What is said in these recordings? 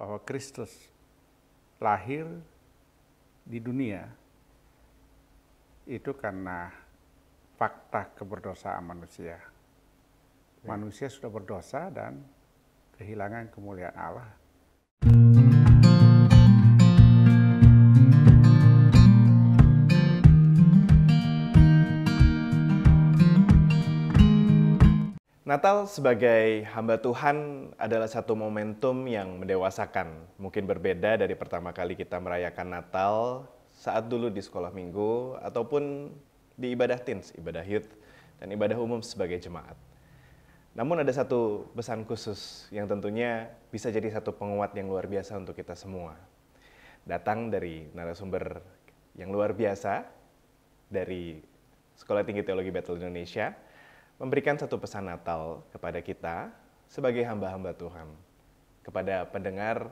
bahwa Kristus lahir di dunia itu karena fakta keberdosaan manusia. Manusia sudah berdosa dan kehilangan kemuliaan Allah. Natal sebagai hamba Tuhan adalah satu momentum yang mendewasakan. Mungkin berbeda dari pertama kali kita merayakan Natal saat dulu di sekolah minggu ataupun di ibadah teens, ibadah youth, dan ibadah umum sebagai jemaat. Namun ada satu pesan khusus yang tentunya bisa jadi satu penguat yang luar biasa untuk kita semua. Datang dari narasumber yang luar biasa dari Sekolah Tinggi Teologi Bethel Indonesia, memberikan satu pesan Natal kepada kita sebagai hamba-hamba Tuhan. Kepada pendengar,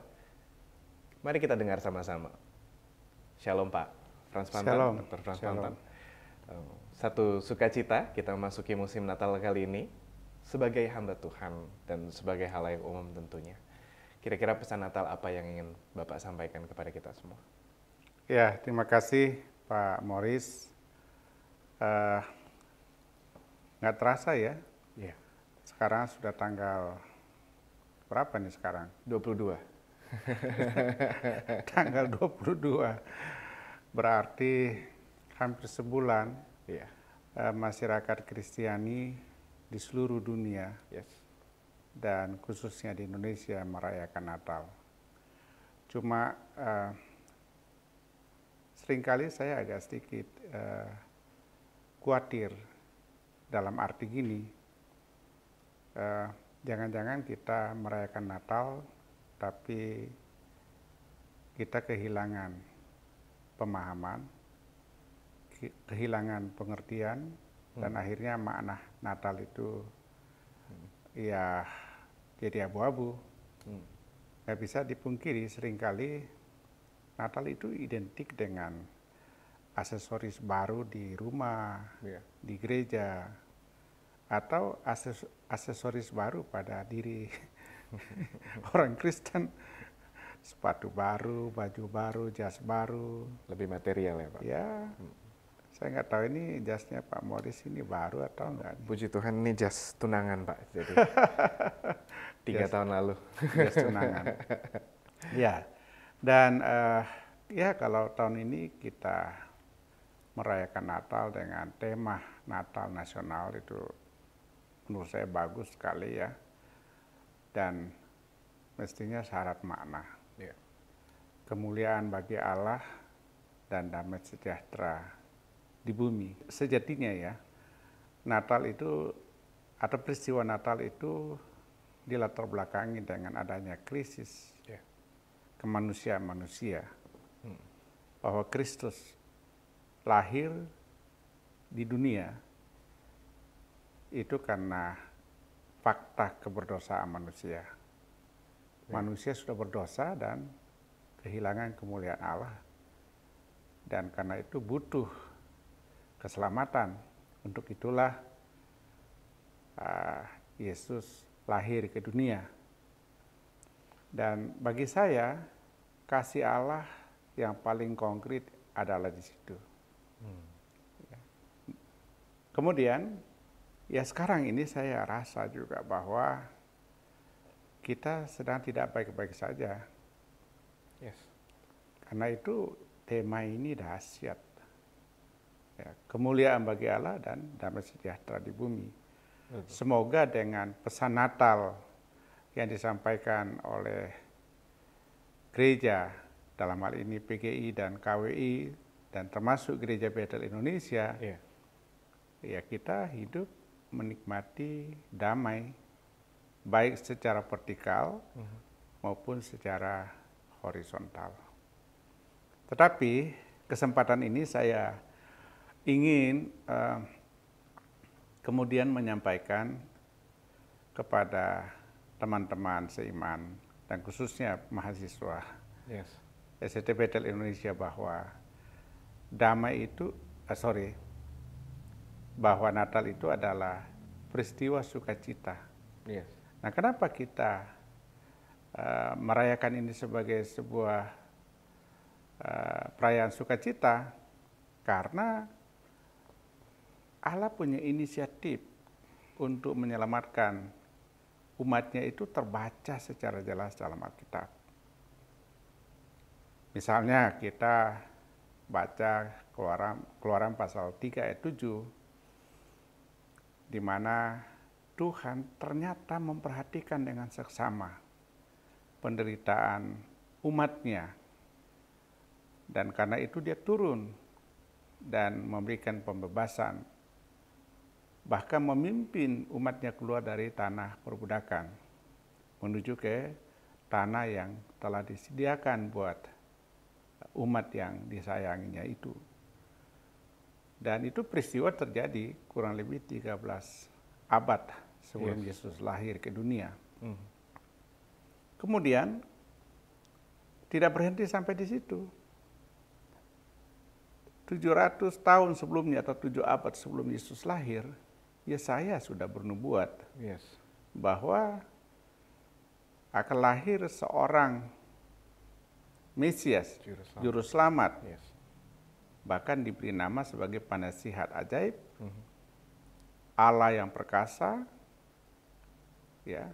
mari kita dengar sama-sama. Shalom Pak Frans Pantan, Shalom. Dr. Frans Shalom. Pantan. Satu sukacita kita memasuki musim Natal kali ini sebagai hamba Tuhan dan sebagai halayak umum tentunya. Kira-kira pesan Natal apa yang ingin Bapak sampaikan kepada kita semua? Ya, terima kasih Pak Morris. Nggak terasa ya, Iya, sekarang sudah tanggal berapa nih sekarang? 22. Tanggal 22. Berarti hampir sebulan Iya, masyarakat Kristiani di seluruh dunia yes. dan khususnya di Indonesia merayakan Natal. Cuma seringkali saya agak sedikit khawatir dalam arti gini, jangan-jangan kita merayakan Natal tapi kita kehilangan pemahaman, kehilangan pengertian, dan akhirnya makna Natal itu ya jadi abu-abu. Nggak bisa dipungkiri seringkali Natal itu identik dengan aksesoris baru di rumah, di gereja, atau aksesoris baru pada diri orang Kristen, sepatu baru, baju baru, jas baru. Lebih material ya Pak? Ya, saya nggak tahu ini jasnya Pak Morris ini baru atau enggak. Puji Tuhan ini jas tunangan Pak, jadi 3 tahun lalu. Jas tunangan. Ya, dan ya kalau tahun ini kita merayakan Natal dengan tema Natal Nasional itu menurut saya bagus sekali ya, dan mestinya syarat makna. Ya. Kemuliaan bagi Allah dan damai sejahtera di bumi. Sejatinya ya, Natal itu atau peristiwa Natal itu dilatar belakangi dengan adanya krisis kemanusiaan manusia, bahwa Kristus lahir di dunia itu karena fakta keberdosaan manusia. Manusia sudah berdosa dan kehilangan kemuliaan Allah, dan karena itu butuh keselamatan. Untuk itulah Yesus lahir ke dunia. Dan bagi saya kasih Allah yang paling konkret adalah di situ. Kemudian ya sekarang ini saya rasa juga bahwa kita sedang tidak baik-baik saja. Yes. Karena itu tema ini dahsyat. Ya, kemuliaan bagi Allah dan damai sejahtera di bumi. Semoga dengan pesan Natal yang disampaikan oleh gereja, dalam hal ini PGI dan KWI, dan termasuk Gereja Bethel Indonesia, ya kita hidup menikmati damai, baik secara vertikal maupun secara horizontal. Tetapi kesempatan ini saya ingin kemudian menyampaikan kepada teman-teman seiman dan khususnya mahasiswa ST Bethel Indonesia bahwa bahwa Natal itu adalah peristiwa sukacita. Nah, kenapa kita merayakan ini sebagai sebuah perayaan sukacita karena Allah punya inisiatif untuk menyelamatkan umatnya itu terbaca secara jelas dalam Alkitab. Misalnya kita baca Keluaran pasal 3 ayat 7, di mana Tuhan ternyata memperhatikan dengan seksama penderitaan umatnya. Dan karena itu dia turun dan memberikan pembebasan, bahkan memimpin umatnya keluar dari tanah perbudakan, menuju ke tanah yang telah disediakan buat umat yang disayanginya itu. Dan itu peristiwa terjadi kurang lebih 13 abad sebelum Yesus lahir ke dunia. Kemudian tidak berhenti sampai di situ. 700 tahun sebelumnya atau 7 abad sebelum Yesus lahir, Yesaya sudah bernubuat bahwa akan lahir seorang Mesias, Juru Selamat, bahkan diberi nama sebagai Penasihat Ajaib, Allah yang perkasa, ya,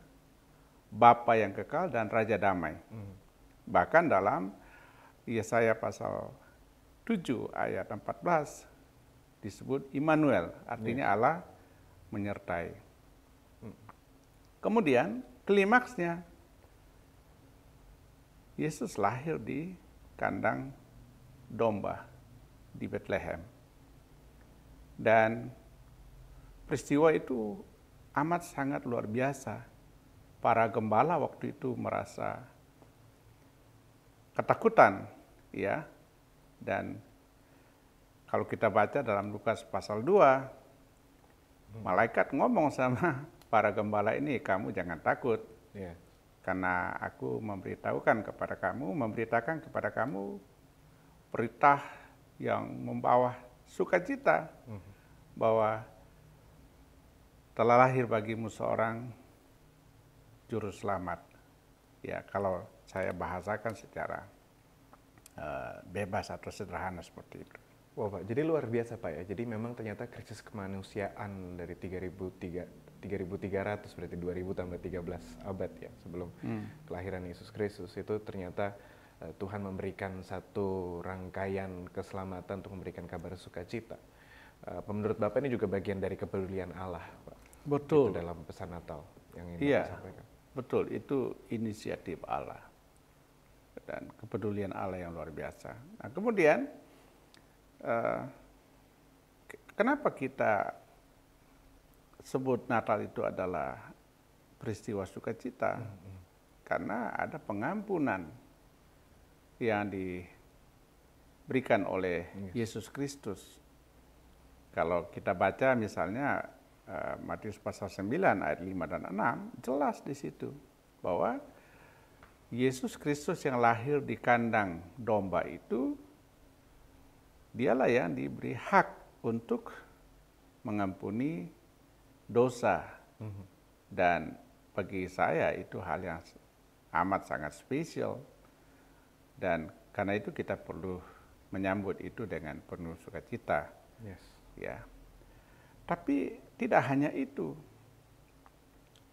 Bapa yang kekal dan Raja Damai. Bahkan dalam Yesaya pasal 7 ayat 14 disebut Immanuel, artinya Allah menyertai. Kemudian klimaksnya Yesus lahir di kandang domba di Bethlehem. Dan peristiwa itu amat sangat luar biasa. Para gembala waktu itu merasa ketakutan, ya. Dan kalau kita baca dalam Lukas pasal 2, malaikat ngomong sama para gembala ini, kamu jangan takut. Karena aku memberitakan kepada kamu berita yang membawa sukacita bahwa telah lahir bagimu seorang juru selamat. Ya, kalau saya bahasakan secara bebas atau sederhana seperti itu. Wah Pak, jadi luar biasa Pak ya. Jadi memang ternyata krisis kemanusiaan dari 3.300 berarti 2000 tambah 13 abad ya sebelum kelahiran Yesus Kristus itu ternyata Tuhan memberikan satu rangkaian keselamatan untuk memberikan kabar sukacita. Menurut Bapak ini juga bagian dari kepedulian Allah Pak. Betul. Itu dalam pesan Natal yang ingin Bapak sampaikan. Betul, itu inisiatif Allah dan kepedulian Allah yang luar biasa. Nah, kemudian kenapa kita sebut Natal itu adalah peristiwa sukacita? Karena ada pengampunan yang diberikan oleh Yesus Kristus. Kalau kita baca misalnya Matius pasal 9 ayat 5 dan 6, jelas di situ bahwa Yesus Kristus yang lahir di kandang domba itu, dialah yang diberi hak untuk mengampuni dosa. Dan bagi saya itu hal yang amat sangat spesial. Dan karena itu kita perlu menyambut itu dengan penuh sukacita. Ya. Tapi tidak hanya itu.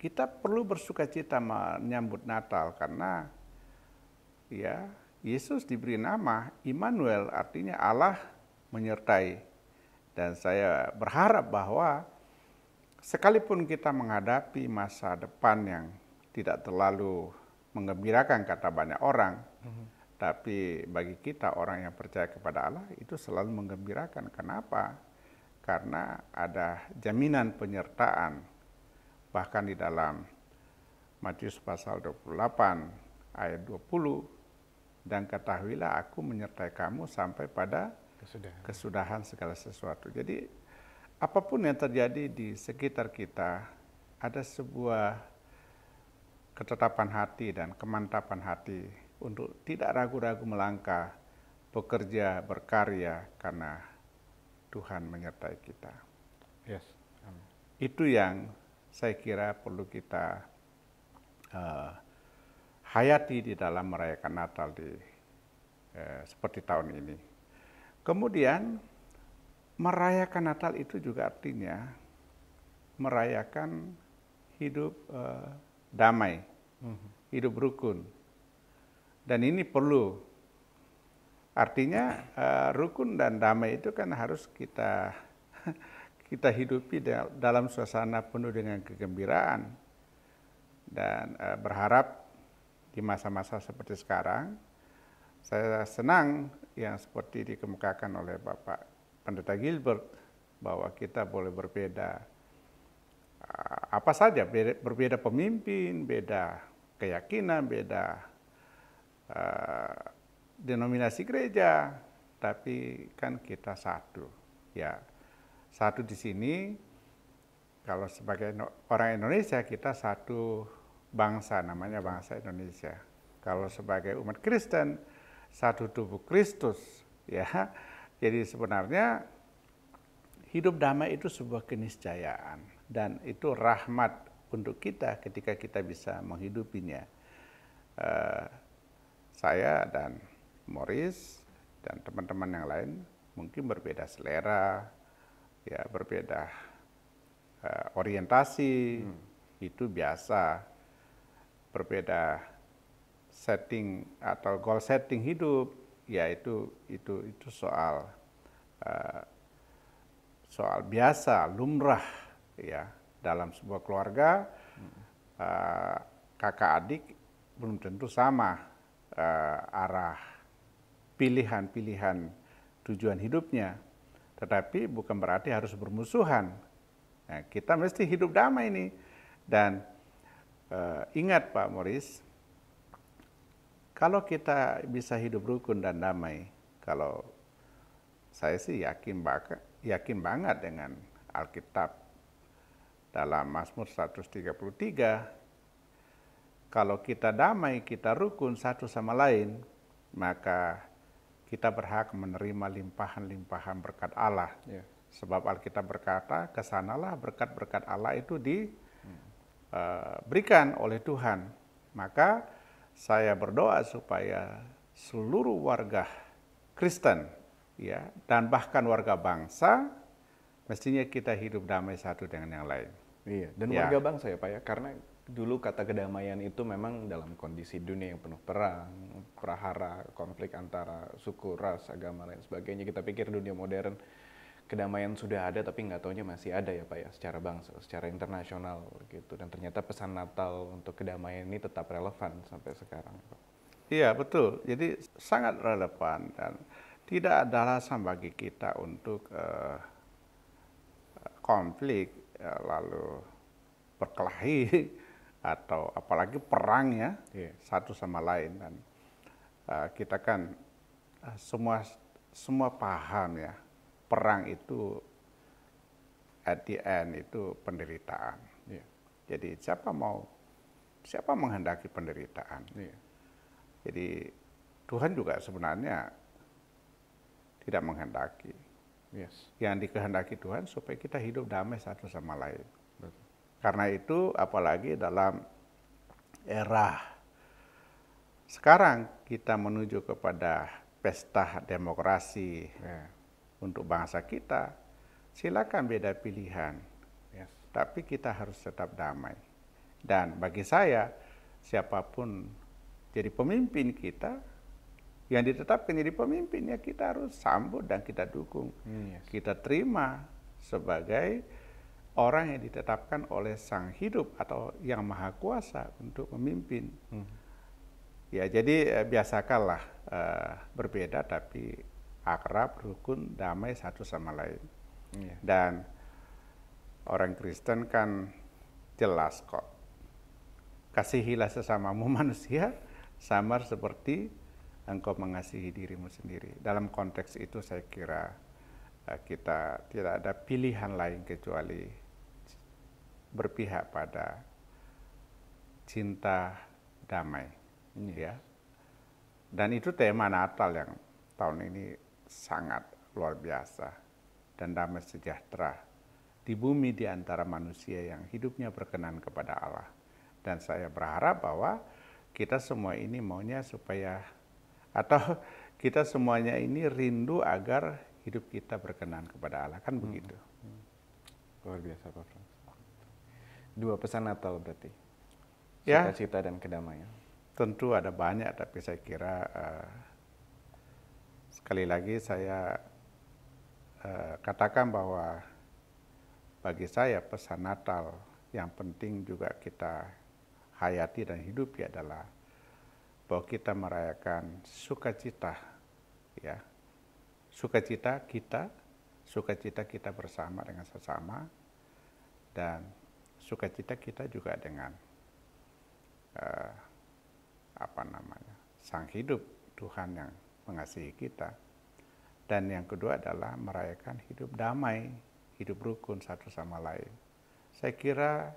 Kita perlu bersukacita menyambut Natal karena ya Yesus diberi nama Immanuel, artinya Allah menyertai. Dan saya berharap bahwa sekalipun kita menghadapi masa depan yang tidak terlalu menggembirakan kata banyak orang, tapi bagi kita orang yang percaya kepada Allah itu selalu menggembirakan. Kenapa? Karena ada jaminan penyertaan. Bahkan di dalam Matius pasal 28 ayat 20, dan ketahuilah aku menyertai kamu sampai pada kesudahan segala sesuatu. Jadi apapun yang terjadi di sekitar kita, ada sebuah ketetapan hati dan kemantapan hati untuk tidak ragu-ragu melangkah, bekerja, berkarya karena Tuhan menyertai kita. Itu yang saya kira perlu kita hayati di dalam merayakan Natal seperti tahun ini. Kemudian merayakan Natal itu juga artinya merayakan hidup damai, hidup rukun. Dan ini perlu, artinya rukun dan damai itu kan harus kita hidupi dalam suasana penuh dengan kegembiraan. Dan berharap di masa-masa seperti sekarang, saya senang yang seperti dikemukakan oleh Bapak Pendeta Gilbert, bahwa kita boleh berbeda apa saja, berbeda pemimpin, beda keyakinan, beda denominasi gereja, tapi kan kita satu. Ya, satu di sini, kalau sebagai orang Indonesia kita satu bangsa, namanya bangsa Indonesia. Kalau sebagai umat Kristen, satu tubuh Kristus, ya. Jadi sebenarnya hidup damai itu sebuah keniscayaan dan itu rahmat untuk kita ketika kita bisa menghidupinya. Saya dan Morris dan teman-teman yang lain mungkin berbeda selera, ya berbeda orientasi, itu biasa. Berbeda setting atau goal setting hidup, ya itu soal biasa, lumrah, ya dalam sebuah keluarga. Kakak adik belum tentu sama arah pilihan tujuan hidupnya, tetapi bukan berarti harus bermusuhan. Nah, kita mesti hidup damai ini. Dan ingat Pak Morris, kalau kita bisa hidup rukun dan damai, kalau saya sih yakin banget dengan Alkitab dalam Mazmur 133, kalau kita damai, kita rukun satu sama lain, maka kita berhak menerima limpahan-limpahan berkat Allah. Yeah. Sebab Alkitab berkata, kesanalah berkat-berkat Allah itu diberikan oleh Tuhan. Maka saya berdoa supaya seluruh warga Kristen, ya, dan bahkan warga bangsa, mestinya kita hidup damai satu dengan yang lain. Iya, dan ya, warga bangsa ya Pak ya, karena dulu kata kedamaian itu memang dalam kondisi dunia yang penuh perang, prahara, konflik antara suku, ras, agama, lain sebagainya. Kita pikir dunia modern kedamaian sudah ada, tapi nggak taunya masih ada ya Pak ya, secara bangsa, secara internasional gitu. Dan ternyata pesan Natal untuk kedamaian ini tetap relevan sampai sekarang Pak. Iya betul, jadi sangat relevan dan tidak ada alasan bagi kita untuk konflik, lalu berkelahi, atau apalagi perang ya, satu sama lain. Dan kita kan semua paham ya, perang itu at the end itu penderitaan. Jadi siapa menghendaki penderitaan? Jadi Tuhan juga sebenarnya tidak menghendaki. Yang dikehendaki Tuhan supaya kita hidup damai satu sama lain. Karena itu apalagi dalam era sekarang kita menuju kepada pesta demokrasi untuk bangsa kita, silakan beda pilihan, tapi kita harus tetap damai. Dan bagi saya, siapapun jadi pemimpin kita, yang ditetapkan jadi pemimpin, ya kita harus sambut dan kita dukung. Kita terima sebagai orang yang ditetapkan oleh Sang Hidup atau Yang Maha Kuasa untuk memimpin. Ya, jadi biasakanlah berbeda tapi akrab, rukun, damai satu sama lain. Dan orang Kristen kan jelas kok. Kasihilah sesamamu manusia sama seperti engkau mengasihi dirimu sendiri. Dalam konteks itu saya kira kita tidak ada pilihan lain kecuali berpihak pada cinta damai, ya. Dan itu tema Natal yang tahun ini sangat luar biasa, dan damai sejahtera di bumi di antara manusia yang hidupnya berkenan kepada Allah. Dan saya berharap bahwa kita semua ini maunya supaya, atau kita semuanya ini rindu agar hidup kita berkenan kepada Allah, kan begitu. Luar biasa Pak Frans. Dua pesan Natal berarti, Ya, sukacita dan kedamaian. tentu ada banyak, tapi saya kira sekali lagi saya katakan bahwa bagi saya pesan Natal yang penting juga kita hayati dan hidupi adalah bahwa kita merayakan sukacita, ya, sukacita kita bersama dengan sesama, dan sukacita kita juga dengan Sang Hidup, Tuhan yang mengasihi kita. Dan yang kedua adalah merayakan hidup damai, hidup rukun satu sama lain. Saya kira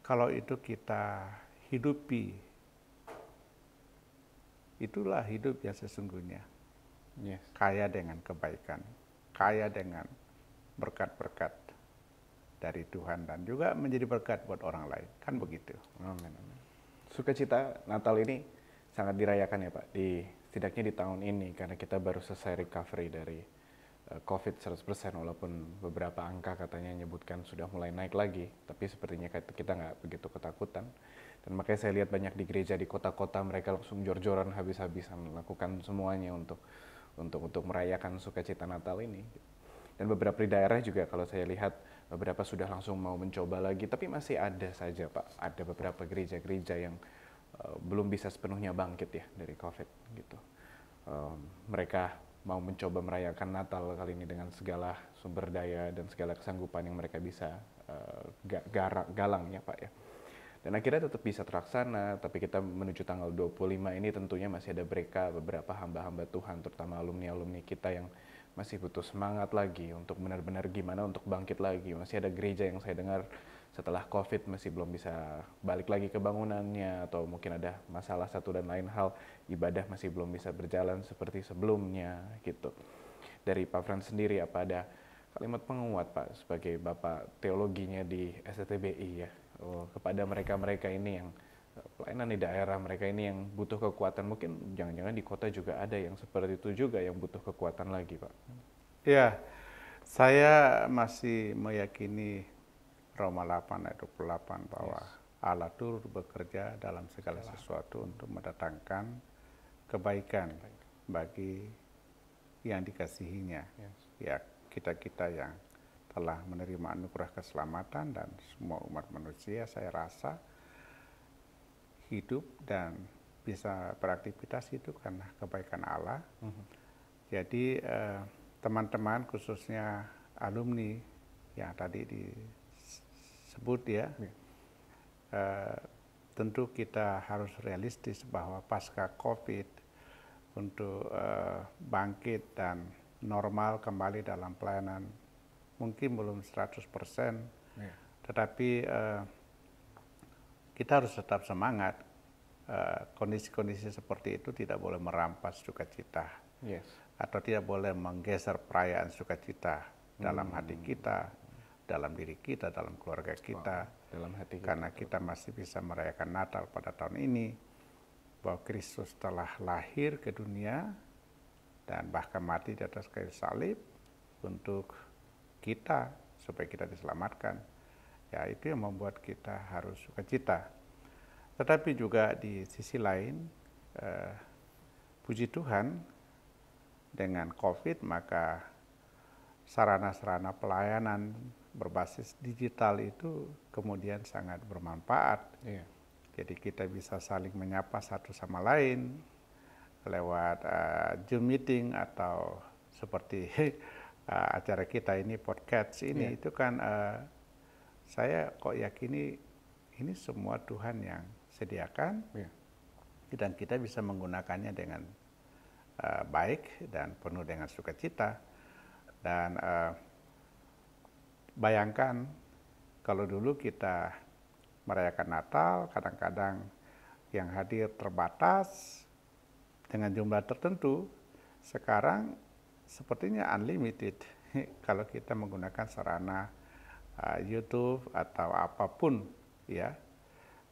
kalau itu kita hidupi, itulah hidup yang sesungguhnya. Yes. Kaya dengan kebaikan, kaya dengan berkat-berkat dari Tuhan, dan juga menjadi berkat buat orang lain. Kan begitu. Amin. Sukacita Natal ini sangat dirayakan ya Pak, setidaknya di tahun ini, karena kita baru selesai recovery dari COVID 100%, walaupun beberapa angka katanya menyebutkan sudah mulai naik lagi, tapi sepertinya kita nggak begitu ketakutan. Dan makanya saya lihat banyak di gereja di kota-kota mereka langsung jor-joran habis-habisan melakukan semuanya untuk merayakan sukacita Natal ini. Dan beberapa di daerah juga kalau saya lihat beberapa sudah langsung mau mencoba lagi, tapi masih ada saja Pak, ada beberapa gereja-gereja yang belum bisa sepenuhnya bangkit ya dari COVID gitu. Mereka mau mencoba merayakan Natal kali ini dengan segala sumber daya dan segala kesanggupan yang mereka bisa galang ya Pak ya. Dan akhirnya tetap bisa terlaksana, tapi kita menuju tanggal 25 ini tentunya masih ada beberapa hamba-hamba Tuhan, terutama alumni-alumni kita yang masih butuh semangat lagi untuk benar-benar gimana untuk bangkit lagi. Masih ada gereja yang saya dengar setelah COVID masih belum bisa balik lagi ke bangunannya, atau mungkin ada masalah satu dan lain hal, ibadah masih belum bisa berjalan seperti sebelumnya gitu. Dari Pak Frans sendiri, apa ada kalimat penguat Pak sebagai Bapak teologinya di STTBI ya, kepada mereka-mereka ini yang pelayanan di daerah, mereka ini yang butuh kekuatan, mungkin jangan-jangan di kota juga ada yang seperti itu juga yang butuh kekuatan lagi Pak. Ya, saya masih meyakini Roma 8 ayat 28 bahwa Allah turut bekerja dalam segala sesuatu untuk mendatangkan kebaikan bagi yang dikasihinya. Ya, kita-kita yang telah menerima anugerah keselamatan dan semua umat manusia, saya rasa hidup dan bisa beraktivitas itu karena kebaikan Allah. Jadi teman-teman khususnya alumni yang tadi disebut ya, tentu kita harus realistis bahwa pasca COVID untuk bangkit dan normal kembali dalam pelayanan mungkin belum 100%, tetapi kita harus tetap semangat. Kondisi-kondisi seperti itu tidak boleh merampas sukacita, atau tidak boleh menggeser perayaan sukacita dalam hati kita, dalam diri kita, dalam keluarga kita, dalam hati kita, karena kita masih bisa merayakan Natal pada tahun ini, bahwa Kristus telah lahir ke dunia dan bahkan mati di atas kayu salib untuk kita, supaya kita diselamatkan. Ya, itu yang membuat kita harus sukacita. Tetapi juga di sisi lain, puji Tuhan, dengan COVID maka sarana-sarana pelayanan berbasis digital itu kemudian sangat bermanfaat. Jadi kita bisa saling menyapa satu sama lain lewat Zoom meeting, atau seperti acara kita ini, podcast ini, itu kan saya kok yakini ini semua Tuhan yang sediakan, dan kita bisa menggunakannya dengan baik dan penuh dengan sukacita. Dan bayangkan kalau dulu kita merayakan Natal, kadang-kadang yang hadir terbatas dengan jumlah tertentu, sekarang sepertinya unlimited kalau kita menggunakan sarana YouTube atau apapun ya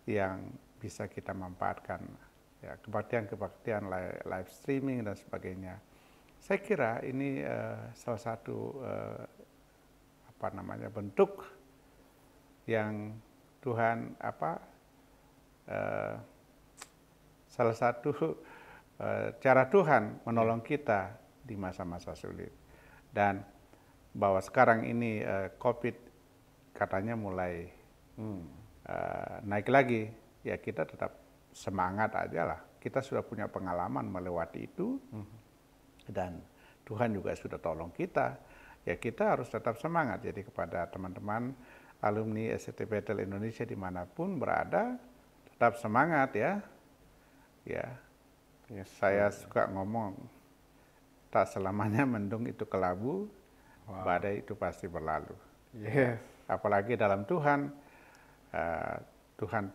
yang bisa kita manfaatkan, ya, kebaktian live streaming dan sebagainya. Saya kira ini salah satu bentuk yang Tuhan salah satu cara Tuhan menolong kita di masa-masa sulit. Dan bahwa sekarang ini COVID katanya mulai naik lagi, ya kita tetap semangat aja lah. Kita sudah punya pengalaman melewati itu, dan Tuhan juga sudah tolong kita. Ya kita harus tetap semangat. Jadi kepada teman-teman alumni SCT Bethel Indonesia dimanapun berada, tetap semangat ya. Ya, saya suka ngomong, tak selamanya mendung itu kelabu, badai itu pasti berlalu. Yes. Apalagi dalam Tuhan, Tuhan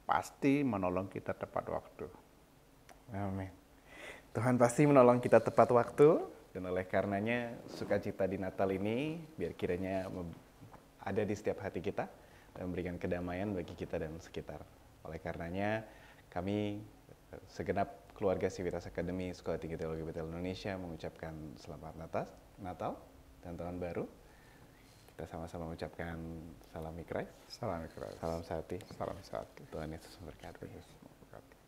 pasti menolong kita tepat waktu. Amin. Tuhan pasti menolong kita tepat waktu, dan oleh karenanya sukacita di Natal ini biar kiranya ada di setiap hati kita dan memberikan kedamaian bagi kita dan sekitar. Oleh karenanya kami segenap keluarga Civitas Academy Sekolah Tinggi Teologi Bethel Indonesia mengucapkan selamat Natal dan Tahun Baru. Kita sama-sama mengucapkan salam mikrai, Salam mikrai. salam sehati, Salam sehati. Tuhan Yesus memberkati.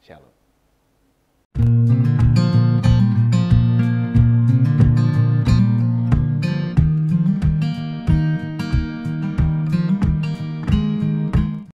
Shalom.